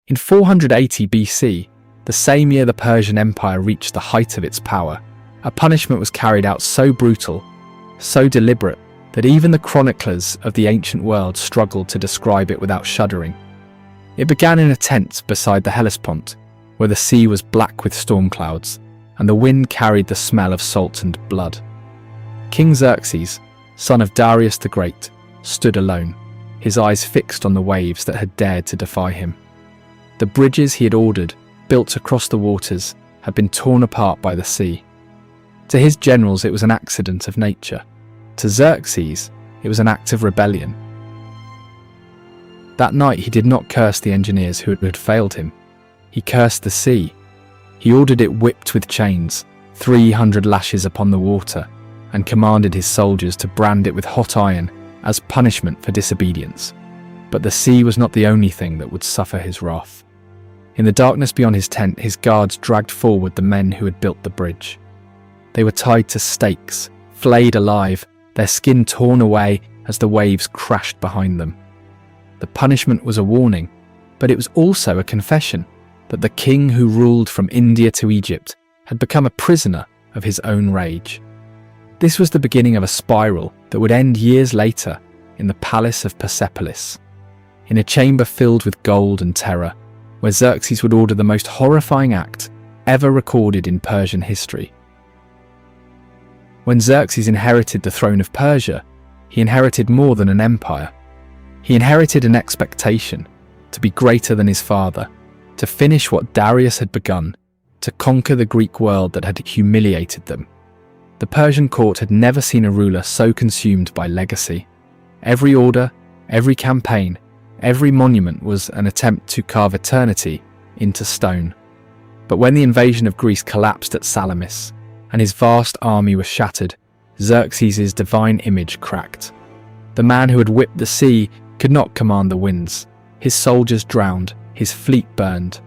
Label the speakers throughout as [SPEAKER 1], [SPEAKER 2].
[SPEAKER 1] In 480 BC, the same year the Persian Empire reached the height of its power, a punishment was carried out so brutal, so deliberate, that even the chroniclers of the ancient world struggled to describe it without shuddering. It began in a tent beside the Hellespont, where the sea was black with storm clouds, and the wind carried the smell of salt and blood. King Xerxes, son of Darius the Great, stood alone, his eyes fixed on the waves that had dared to defy him. The bridges he had ordered, built across the waters, had been torn apart by the sea. To his generals it was an accident of nature. To Xerxes it was an act of rebellion. That night he did not curse the engineers who had failed him. He cursed the sea. He ordered it whipped with chains, 300 lashes upon the water, and commanded his soldiers to brand it with hot iron as punishment for disobedience. But the sea was not the only thing that would suffer his wrath. In the darkness beyond his tent, his guards dragged forward the men who had built the bridge. They were tied to stakes, flayed alive, their skin torn away as the waves crashed behind them. The punishment was a warning, but it was also a confession that the king who ruled from India to Egypt had become a prisoner of his own rage. This was the beginning of a spiral that would end years later in the palace of Persepolis, in a chamber filled with gold and terror, where Xerxes would order the most horrifying act ever recorded in Persian history. When Xerxes inherited the throne of Persia, he inherited more than an empire. He inherited an expectation to be greater than his father, to finish what Darius had begun, to conquer the Greek world that had humiliated them. The Persian court had never seen a ruler so consumed by legacy. Every order, every campaign, every monument was an attempt to carve eternity into stone. But when the invasion of Greece collapsed at Salamis, and his vast army was shattered, Xerxes' divine image cracked. The man who had whipped the sea could not command the winds. His soldiers drowned, his fleet burned.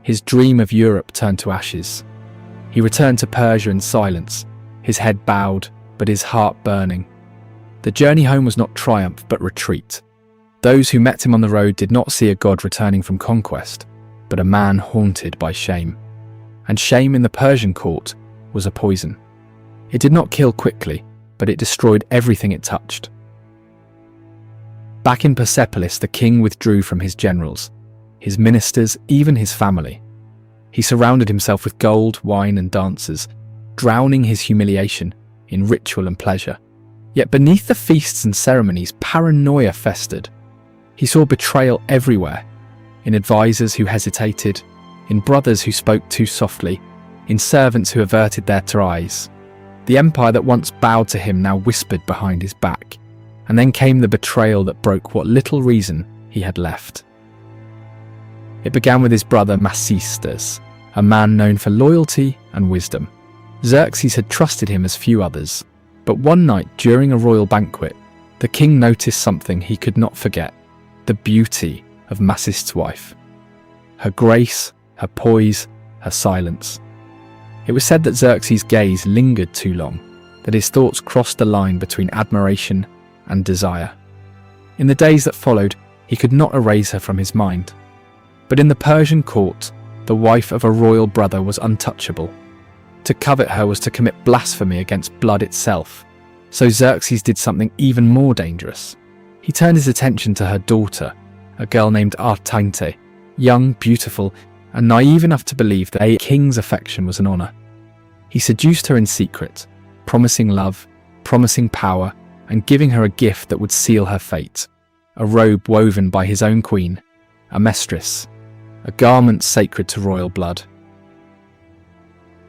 [SPEAKER 1] His dream of Europe turned to ashes. He returned to Persia in silence, his head bowed, but his heart burning. The journey home was not triumph, but retreat. Those who met him on the road did not see a god returning from conquest, but a man haunted by shame. And shame in the Persian court was a poison. It did not kill quickly, but it destroyed everything it touched. Back in Persepolis, the king withdrew from his generals, his ministers, even his family. He surrounded himself with gold, wine, and dancers, drowning his humiliation in ritual and pleasure. Yet beneath the feasts and ceremonies, paranoia festered. He saw betrayal everywhere, in advisors who hesitated, in brothers who spoke too softly, in servants who averted their eyes. The empire that once bowed to him now whispered behind his back, and then came the betrayal that broke what little reason he had left. It began with his brother Amestris, a man known for loyalty and wisdom. Xerxes had trusted him as few others, but one night during a royal banquet, the king noticed something he could not forget: the beauty of Amestris' wife. Her grace, her poise, her silence. It was said that Xerxes' gaze lingered too long, that his thoughts crossed the line between admiration and desire. In the days that followed, he could not erase her from his mind. But in the Persian court, the wife of a royal brother was untouchable. To covet her was to commit blasphemy against blood itself. So Xerxes did something even more dangerous. He turned his attention to her daughter, a girl named Artainte, young, beautiful, and naive enough to believe that a king's affection was an honor. He seduced her in secret, promising love, promising power, and giving her a gift that would seal her fate: a robe woven by his own queen, Amestris, a garment sacred to royal blood.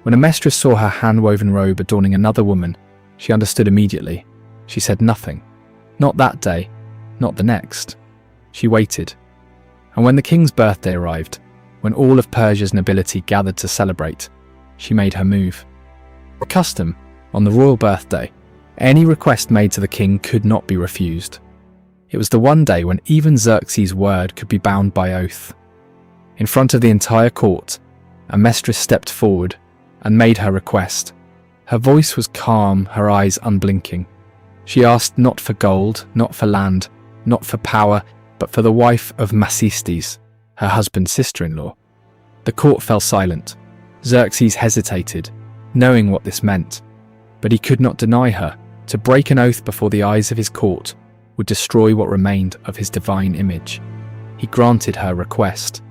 [SPEAKER 1] When Amestris saw her hand-woven robe adorning another woman, she understood immediately. She said nothing. Not that day, not the next. She waited. And when the king's birthday arrived, when all of Persia's nobility gathered to celebrate, she made her move. A custom, on the royal birthday, any request made to the king could not be refused. It was the one day when even Xerxes' word could be bound by oath. In front of the entire court, Amestris stepped forward and made her request. Her voice was calm, her eyes unblinking. She asked not for gold, not for land, not for power, but for the wife of Amestris, her husband's sister-in-law. The court fell silent. Xerxes hesitated, knowing what this meant. But he could not deny her. To break an oath before the eyes of his court would destroy what remained of his divine image. He granted her request.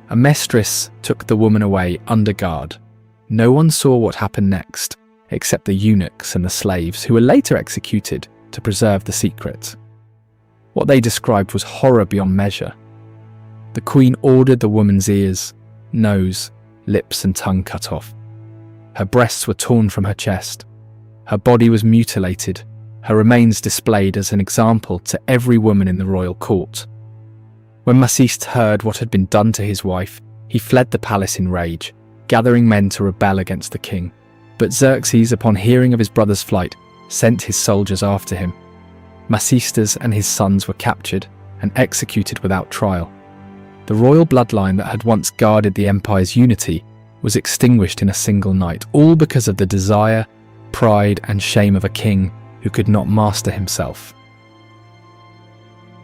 [SPEAKER 1] Amestris took the woman away under guard. No one saw what happened next, except the eunuchs and the slaves who were later executed to preserve the secret. What they described was horror beyond measure. The queen ordered the woman's ears, nose, lips and tongue cut off. Her breasts were torn from her chest. Her body was mutilated, her remains displayed as an example to every woman in the royal court. When Amestris heard what had been done to his wife, he fled the palace in rage, gathering men to rebel against the king. But Xerxes, upon hearing of his brother's flight, sent his soldiers after him. Amestris and his sons were captured and executed without trial. The royal bloodline that had once guarded the empire's unity was extinguished in a single night, all because of the desire, pride and shame of a king who could not master himself.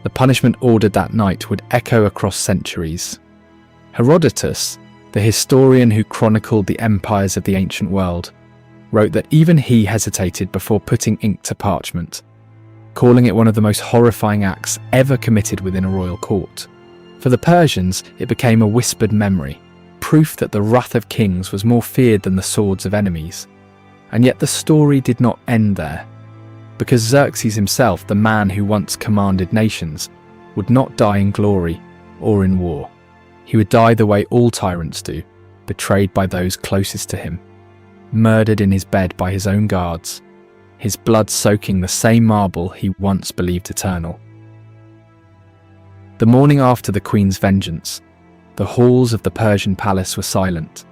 [SPEAKER 1] The punishment ordered that night would echo across centuries. Herodotus, the historian who chronicled the empires of the ancient world, wrote that even he hesitated before putting ink to parchment, calling it one of the most horrifying acts ever committed within a royal court. For the Persians, it became a whispered memory, proof that the wrath of kings was more feared than the swords of enemies. And yet the story did not end there, because Xerxes himself, the man who once commanded nations, would not die in glory or in war. He would die the way all tyrants do, betrayed by those closest to him, murdered in his bed by his own guards, his blood soaking the same marble he once believed eternal. The morning after the queen's vengeance, the halls of the Persian palace were silent.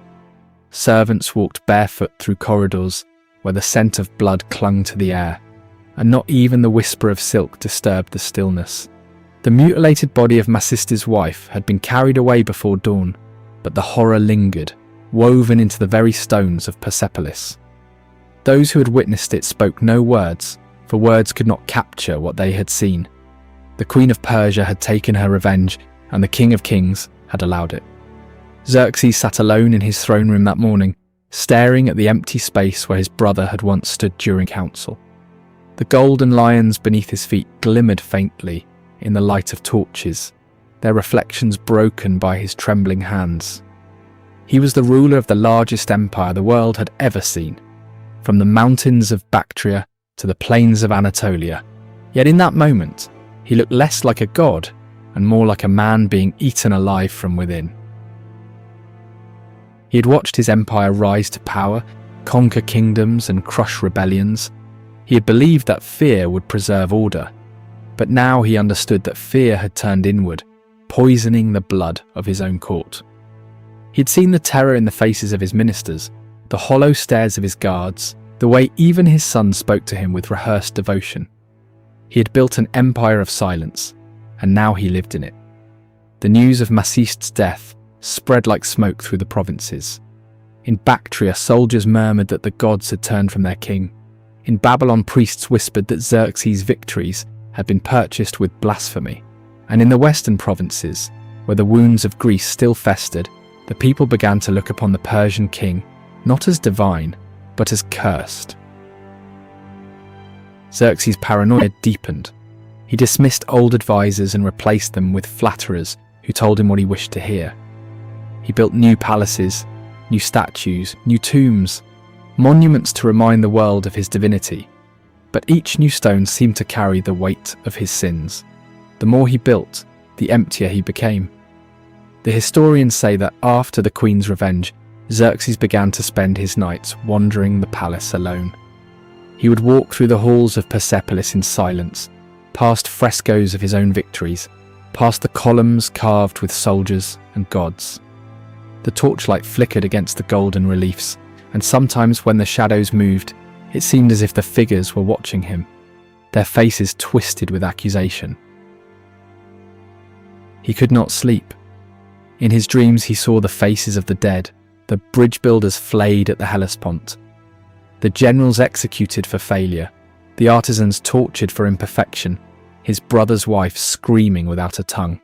[SPEAKER 1] Servants walked barefoot through corridors where the scent of blood clung to the air, and not even the whisper of silk disturbed the stillness. The mutilated body of Amestris' wife had been carried away before dawn, but the horror lingered, woven into the very stones of Persepolis. Those who had witnessed it spoke no words, for words could not capture what they had seen. The Queen of Persia had taken her revenge, and the King of Kings had allowed it. Xerxes sat alone in his throne room that morning, staring at the empty space where his brother had once stood during council. The golden lions beneath his feet glimmered faintly in the light of torches, their reflections broken by his trembling hands. He was the ruler of the largest empire the world had ever seen, from the mountains of Bactria to the plains of Anatolia. Yet in that moment, he looked less like a god and more like a man being eaten alive from within. He had watched his empire rise to power, conquer kingdoms and crush rebellions. He had believed that fear would preserve order, but now he understood that fear had turned inward, poisoning the blood of his own court. He had seen the terror in the faces of his ministers, the hollow stares of his guards, the way even his son spoke to him with rehearsed devotion. He had built an empire of silence, and now he lived in it. The news of Amestris' death spread like smoke through the provinces. In Bactria, soldiers murmured that the gods had turned from their king. In Babylon, priests whispered that Xerxes' victories had been purchased with blasphemy. And in the western provinces, where the wounds of Greece still festered, the people began to look upon the Persian king not as divine, but as cursed. Xerxes' paranoia deepened. He dismissed old advisors and replaced them with flatterers who told him what he wished to hear. He built new palaces, new statues, new tombs, monuments to remind the world of his divinity. But each new stone seemed to carry the weight of his sins. The more he built, the emptier he became. The historians say that after the queen's revenge, Xerxes began to spend his nights wandering the palace alone. He would walk through the halls of Persepolis in silence, past frescoes of his own victories, past the columns carved with soldiers and gods. The torchlight flickered against the golden reliefs, and sometimes when the shadows moved, it seemed as if the figures were watching him, their faces twisted with accusation. He could not sleep. In his dreams he saw the faces of the dead, the bridge builders flayed at the Hellespont, the generals executed for failure, the artisans tortured for imperfection, his brother's wife screaming without a tongue.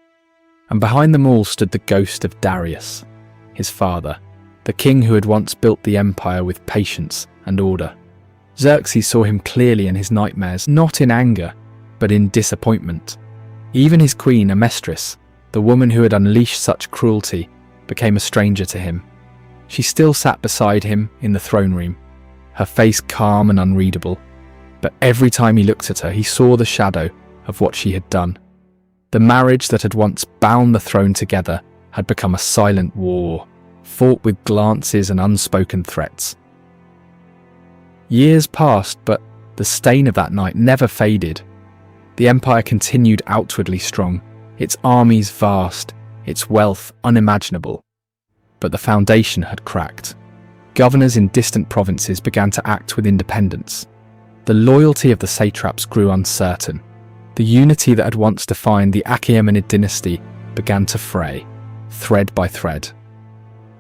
[SPEAKER 1] And behind them all stood the ghost of Darius, his father, the king who had once built the empire with patience and order. Xerxes saw him clearly in his nightmares, not in anger, but in disappointment. Even his queen, Amestris, the woman who had unleashed such cruelty, became a stranger to him. She still sat beside him in the throne room, her face calm and unreadable, but every time he looked at her, he saw the shadow of what she had done. The marriage that had once bound the throne together had become a silent war, fought with glances and unspoken threats. Years passed, but the stain of that night never faded. The empire continued outwardly strong, its armies vast, its wealth unimaginable. But the foundation had cracked. Governors in distant provinces began to act with independence. The loyalty of the satraps grew uncertain. The unity that had once defined the Achaemenid dynasty began to fray, thread by thread.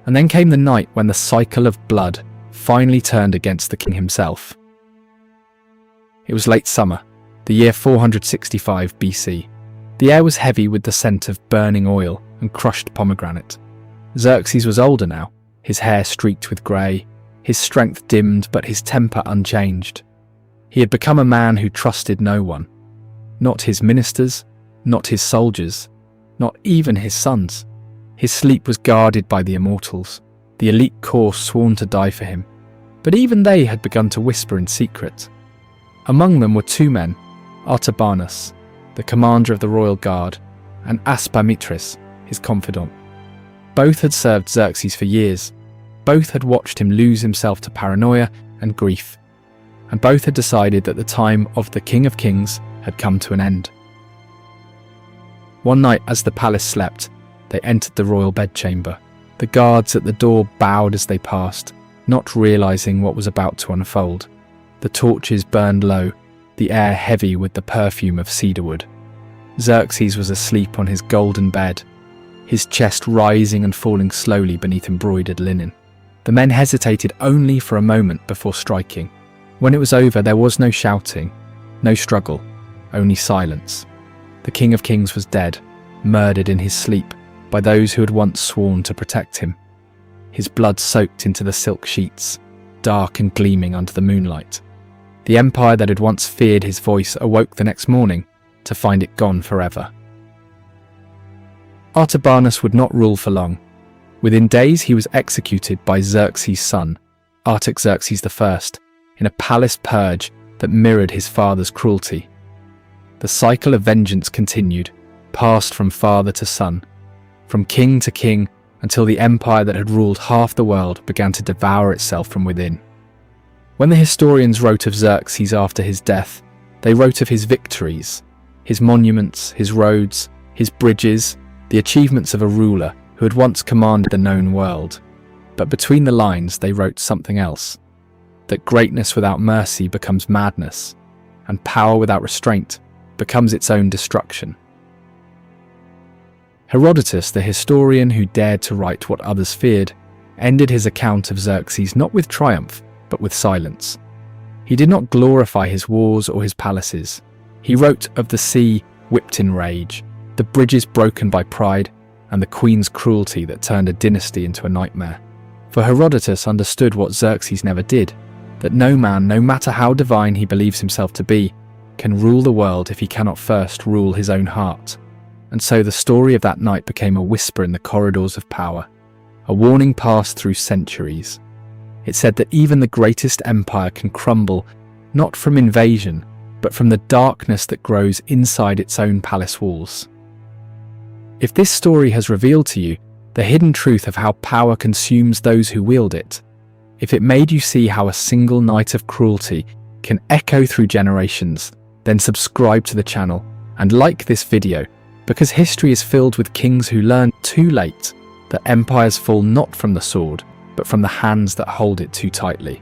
[SPEAKER 1] And then came the night when the cycle of blood finally turned against the king himself. It was late summer, the year 465 BC. The air was heavy with the scent of burning oil and crushed pomegranate. Xerxes was older now, his hair streaked with grey, his strength dimmed but his temper unchanged. He had become a man who trusted no one. Not his ministers, not his soldiers, not even his sons. His sleep was guarded by the immortals, the elite corps sworn to die for him. But even they had begun to whisper in secret. Among them were two men, Artabanus, the commander of the royal guard, and Amestris, his confidant. Both had served Xerxes for years. Both had watched him lose himself to paranoia and grief. And both had decided that the time of the King of Kings had come to an end. One night, as the palace slept, they entered the royal bedchamber. The guards at the door bowed as they passed, not realizing what was about to unfold. The torches burned low, the air heavy with the perfume of cedarwood. Xerxes was asleep on his golden bed, his chest rising and falling slowly beneath embroidered linen. The men hesitated only for a moment before striking. When it was over, there was no shouting, no struggle, only silence. The King of Kings was dead, murdered in his sleep by those who had once sworn to protect him. His blood soaked into the silk sheets, dark and gleaming under the moonlight. The empire that had once feared his voice awoke the next morning to find it gone forever. Artabanus would not rule for long. Within days he was executed by Xerxes' son, Artaxerxes I, in a palace purge that mirrored his father's cruelty. The cycle of vengeance continued, passed from father to son, from king to king, until the empire that had ruled half the world began to devour itself from within. When the historians wrote of Xerxes after his death, they wrote of his victories, his monuments, his roads, his bridges, the achievements of a ruler who had once commanded the known world. But between the lines they wrote something else, that greatness without mercy becomes madness, and power without restraint becomes its own destruction. Herodotus, the historian who dared to write what others feared, ended his account of Xerxes not with triumph, but with silence. He did not glorify his wars or his palaces. He wrote of the sea whipped in rage, the bridges broken by pride, and the queen's cruelty that turned a dynasty into a nightmare. For Herodotus understood what Xerxes never did, that no man, no matter how divine he believes himself to be, can rule the world if he cannot first rule his own heart. And so the story of that night became a whisper in the corridors of power, a warning passed through centuries. It said that even the greatest empire can crumble, not from invasion, but from the darkness that grows inside its own palace walls. If this story has revealed to you the hidden truth of how power consumes those who wield it, if it made you see how a single night of cruelty can echo through generations, then subscribe to the channel and like this video, because history is filled with kings who learned too late that empires fall not from the sword, but from the hands that hold it too tightly.